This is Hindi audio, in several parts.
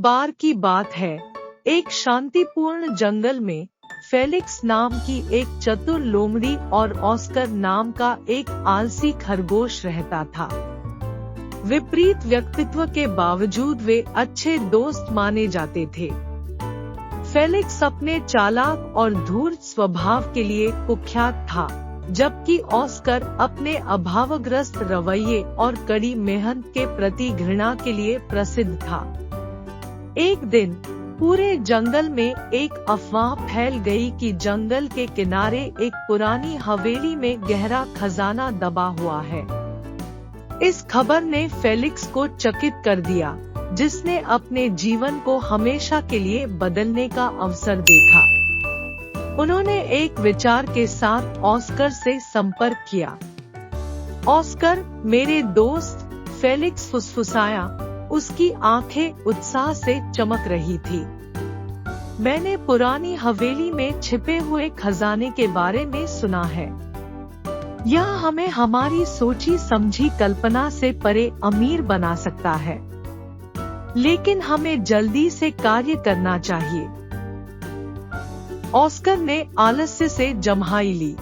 बार की बात है, एक शांतिपूर्ण जंगल में फेलिक्स नाम की एक चतुर लोमड़ी और ऑस्कर नाम का एक आलसी खरगोश रहता था। विपरीत व्यक्तित्व के बावजूद वे अच्छे दोस्त माने जाते थे। फेलिक्स अपने चालाक और धूर्त स्वभाव के लिए कुख्यात था, जबकि ऑस्कर अपने अभावग्रस्त रवैये और कड़ी मेहनत के प्रति घृणा के लिए प्रसिद्ध था। एक दिन पूरे जंगल में एक अफवाह फैल गई कि जंगल के किनारे एक पुरानी हवेली में गहरा खजाना दबा हुआ है। इस खबर ने फेलिक्स को चकित कर दिया, जिसने अपने जीवन को हमेशा के लिए बदलने का अवसर देखा। उन्होंने एक विचार के साथ ऑस्कर से संपर्क किया। ऑस्कर, मेरे दोस्त, फेलिक्स फुसफुसाया। उसकी आंखें उत्साह से चमक रही थी। मैंने पुरानी हवेली में छिपे हुए खजाने के बारे में सुना है। यह हमें हमारी सोची समझी कल्पना से परे अमीर बना सकता है, लेकिन हमें जल्दी से कार्य करना चाहिए। ऑस्कर ने आलस्य से जम्हाई ली।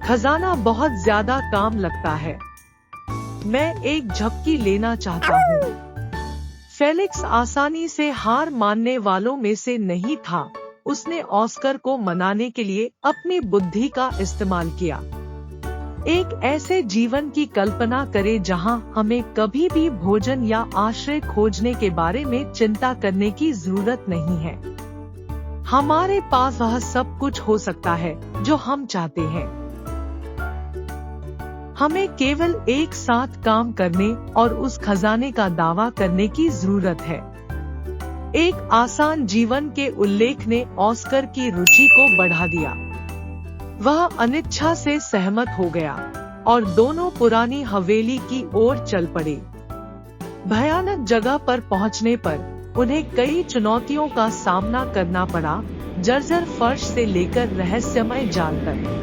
खजाना बहुत ज्यादा काम लगता है। मैं एक झपकी लेना चाहता हूँ। फेलिक्स आसानी से हार मानने वालों में से नहीं था। उसने ऑस्कर को मनाने के लिए अपनी बुद्धि का इस्तेमाल किया। एक ऐसे जीवन की कल्पना करें जहां हमें कभी भी भोजन या आश्रय खोजने के बारे में चिंता करने की जरूरत नहीं है। हमारे पास वह सब कुछ हो सकता है जो हम चाहते हैं। हमें केवल एक साथ काम करने और उस खजाने का दावा करने की जरूरत है। एक आसान जीवन के उल्लेख ने ऑस्कर की रुचि को बढ़ा दिया। वह अनिच्छा से सहमत हो गया और दोनों पुरानी हवेली की ओर चल पड़े। भयानक जगह पर पहुंचने पर उन्हें कई चुनौतियों का सामना करना पड़ा, जर्जर फर्श से लेकर रहस्यमय जाल तक।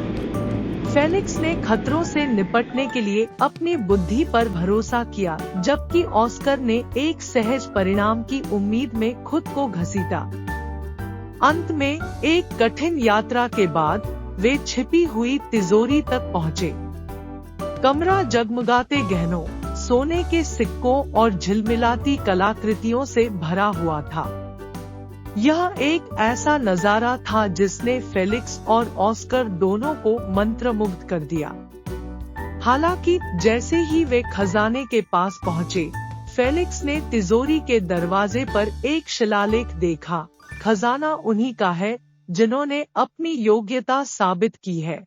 फेलिक्स ने खतरों से निपटने के लिए अपनी बुद्धि पर भरोसा किया, जबकि ऑस्कर ने एक सहज परिणाम की उम्मीद में खुद को घसीटा। अंत में एक कठिन यात्रा के बाद वे छिपी हुई तिजोरी तक पहुँचे। कमरा जगमगाते गहनों, सोने के सिक्कों और झिलमिलाती कलाकृतियों से भरा हुआ था। यह एक ऐसा नजारा था जिसने फेलिक्स और ऑस्कर दोनों को मंत्रमुग्ध कर दिया। हालांकि जैसे ही वे खजाने के पास पहुंचे, फेलिक्स ने तिजोरी के दरवाजे पर एक शिलालेख देखा। खजाना उन्हीं का है जिन्होंने अपनी योग्यता साबित की है।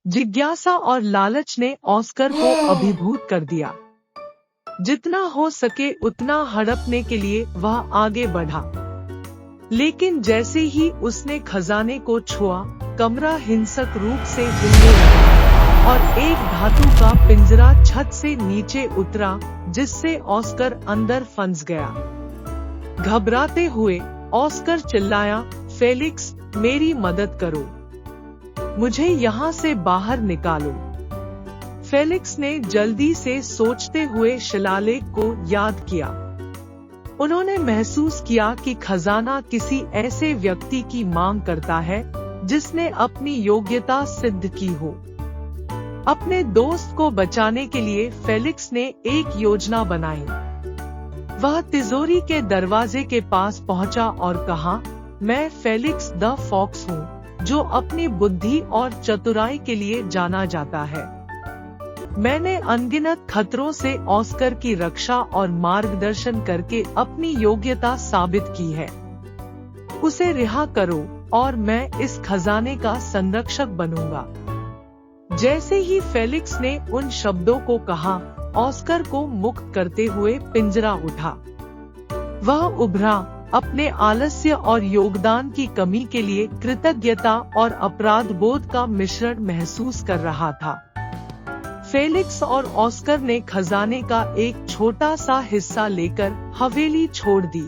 जिज्ञासा और लालच ने ऑस्कर को अभिभूत कर दिया। जितना हो सके उतना हड़पने के लिए वह आगे बढ़ा, लेकिन जैसे ही उसने खजाने को छुआ, कमरा हिंसक रूप से हिलने लगा और एक धातु का पिंजरा छत से नीचे उतरा, जिससे ऑस्कर अंदर फंस गया। घबराते हुए ऑस्कर चिल्लाया, फेलिक्स, मेरी मदद करो, मुझे यहाँ से बाहर निकालो। फेलिक्स ने जल्दी से सोचते हुए शिलालेख को याद किया। उन्होंने महसूस किया कि खजाना किसी ऐसे व्यक्ति की मांग करता है जिसने अपनी योग्यता सिद्ध की हो। अपने दोस्त को बचाने के लिए फेलिक्स ने एक योजना बनाई। वह तिजोरी के दरवाजे के पास पहुंचा और कहा, मैं फेलिक्स द फॉक्स हूँ, जो अपनी बुद्धि और चतुराई के लिए जाना जाता है। मैंने अनगिनत खतरों से ऑस्कर की रक्षा और मार्गदर्शन करके अपनी योग्यता साबित की है। उसे रिहा करो और मैं इस खजाने का संरक्षक बनूंगा। जैसे ही फेलिक्स ने उन शब्दों को कहा, ऑस्कर को मुक्त करते हुए पिंजरा उठा। वह उभरा, अपने आलस्य और योगदान की कमी के लिए कृतज्ञता और अपराध बोध का मिश्रण महसूस कर रहा था। फेलिक्स और ऑस्कर ने खजाने का एक छोटा सा हिस्सा लेकर हवेली छोड़ दी।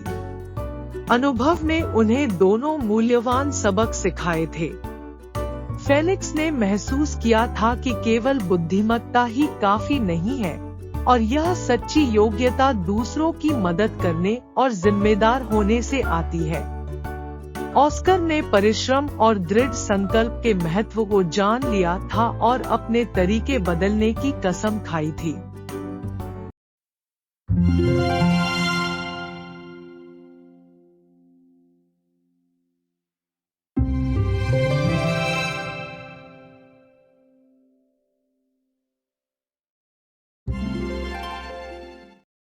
अनुभव ने उन्हें दोनों मूल्यवान सबक सिखाए थे। फेलिक्स ने महसूस किया था कि केवल बुद्धिमत्ता ही काफी नहीं है, और यह सच्ची योग्यता दूसरों की मदद करने और जिम्मेदार होने से आती है। ऑस्कर ने परिश्रम और दृढ़ संकल्प के महत्व को जान लिया था और अपने तरीके बदलने की कसम खाई थी।